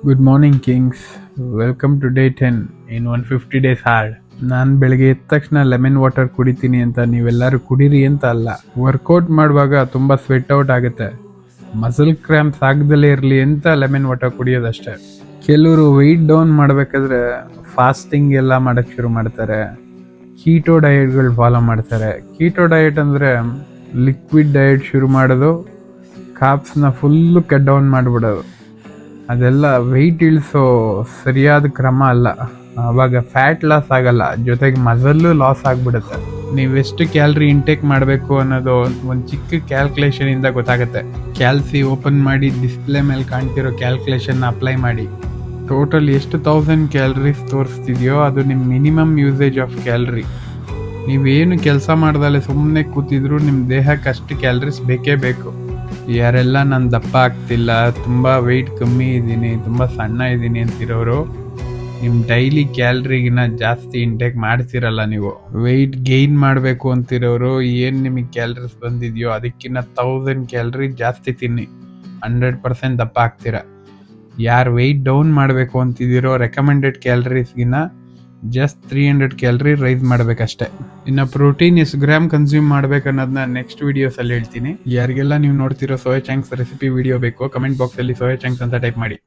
Good morning kings. Welcome to day 10 in 150 days hard. ನಾನು ಬೆಳಗ್ಗೆ ಎದ್ದ ತಕ್ಷಣ ಲೆಮನ್ ವಾಟರ್ ಕುಡಿತೀನಿ ಅಂತ ನೀವೆಲ್ಲರೂ ಕುಡೀರಿ ಅಂತ ಅಲ್ಲ. ವರ್ಕೌಟ್ ಮಾಡುವಾಗ ತುಂಬ ಸ್ವೆಟ್ ಔಟ್ ಆಗುತ್ತೆ, ಮಸಲ್ ಕ್ರ್ಯಾಂಪ್ಸ್ ಆಗದಲ್ಲೇ ಇರಲಿ ಅಂತ ಲೆಮನ್ ವಾಟರ್ ಕುಡಿಯೋದಷ್ಟೇ. ಕೆಲವರು ವೆಯ್ಟ್ ಡೌನ್ ಮಾಡಬೇಕಾದ್ರೆ ಫಾಸ್ಟಿಂಗ್ ಎಲ್ಲ ಮಾಡೋಕ್ಕೆ ಶುರು ಮಾಡ್ತಾರೆ, ಕೀಟೋ ಡಯಟ್ಗಳು ಫಾಲೋ ಮಾಡ್ತಾರೆ. ಕೀಟೋ ಡಯಟ್ ಅಂದರೆ ಲಿಕ್ವಿಡ್ ಡಯಟ್ ಶುರು ಮಾಡೋದು, ಕಾಪ್ಸ್ನ ಫುಲ್ಲು ಕಟ್ ಡೌನ್ ಮಾಡಿಬಿಡೋದು. ಅದೆಲ್ಲ ವೆಯ್ಟ್ ಇಳಿಸೋ ಸರಿಯಾದ ಕ್ರಮ ಅಲ್ಲ. ಆವಾಗ ಫ್ಯಾಟ್ ಲಾಸ್ ಆಗಲ್ಲ, ಜೊತೆಗೆ ಮಸಲ್ಲು ಲಾಸ್ ಆಗಿಬಿಡುತ್ತೆ. ನೀವೆಷ್ಟು ಕ್ಯಾಲ್ರಿ ಇಂಟೇಕ್ ಮಾಡಬೇಕು ಅನ್ನೋದು ಒಂದು ಚಿಕ್ಕ ಕ್ಯಾಲ್ಕುಲೇಷನಿಂದ ಗೊತ್ತಾಗುತ್ತೆ. ಕ್ಯಾಲ್ಸಿ ಓಪನ್ ಮಾಡಿ ಡಿಸ್ಪ್ಲೇ ಮೇಲೆ ಕಾಣ್ತಿರೋ ಕ್ಯಾಲ್ಕುಲೇಷನ್ನ ಅಪ್ಲೈ ಮಾಡಿ. ಟೋಟಲ್ ಎಷ್ಟು 1000 ಕ್ಯಾಲರೀಸ್ ತೋರಿಸ್ತಿದೆಯೋ ಅದು ನಿಮ್ಮ ಮಿನಿಮಮ್ ಯೂಸೇಜ್ ಆಫ್ ಕ್ಯಾಲರಿ. ನೀವೇನು ಕೆಲಸ ಮಾಡ್ದಲ್ಲೇ ಸುಮ್ಮನೆ ಕೂತಿದ್ರು ನಿಮ್ಮ ದೇಹಕ್ಕೆ ಅಷ್ಟು ಕ್ಯಾಲರೀಸ್ ಬೇಕೇ ಬೇಕು. ಯಾರೆಲ್ಲ ನಾನು ದಪ್ಪ ಆಗ್ತಿಲ್ಲ, ತುಂಬ ವೆಯ್ಟ್ ಕಮ್ಮಿ ಇದ್ದೀನಿ, ತುಂಬ ಸಣ್ಣ ಇದ್ದೀನಿ ಅಂತಿರೋರು ನಿಮ್ಮ ಡೈಲಿ ಕ್ಯಾಲ್ರಿಗಿನ ಜಾಸ್ತಿ ಇಂಟೇಕ್ ಮಾಡ್ತಿರಲ್ಲ. ನೀವು ವೆಯ್ಟ್ ಗೇನ್ ಮಾಡಬೇಕು ಅಂತಿರೋರು ಏನು ನಿಮಗೆ ಕ್ಯಾಲರೀಸ್ ಬಂದಿದೆಯೋ ಅದಕ್ಕಿಂತ 1000 ಕ್ಯಾಲರಿ ಜಾಸ್ತಿ ತಿನ್ನಿ, 100% ದಪ್ಪ ಆಗ್ತೀರ. ಯಾರು ವೆಯ್ಟ್ ಡೌನ್ ಮಾಡಬೇಕು ಅಂತಿದ್ದೀರೋ ರೆಕಮೆಂಡೆಡ್ ಕ್ಯಾಲರೀಸ್ಗಿನ್ನ ಜಸ್ಟ್ 300 ಕ್ಯಾಲರಿ ರೈಸ್ ಮಾಡಬೇಕಷ್ಟೆ. ಇನ್ನು ಪ್ರೋಟೀನ್ ಎಷ್ಟು ಗ್ರಾಮ್ ಕನ್ಸ್ಯೂಮ್ ಮಾಡ್ಬೇಕು ಅನ್ನೋದನ್ನ ನೆಕ್ಸ್ಟ್ ವಿಡಿಯೋಸಲ್ಲಿ ಹೇಳ್ತೀನಿ. ಯಾರಿಗೆಲ್ಲ ನೀವು ನೋಡ್ತಿರೋ ಸೋಯಾ ಚಂಕ್ಸ್ ರೆಸಿಪಿ ವಿಡಿಯೋ ಬೇಕು, ಕಮೆಂಟ್ ಬಾಕ್ಸಲ್ಲಿ ಸೋಯಾ ಚಂಕ್ಸ್ ಅಂತ ಟೈಪ್ ಮಾಡಿ.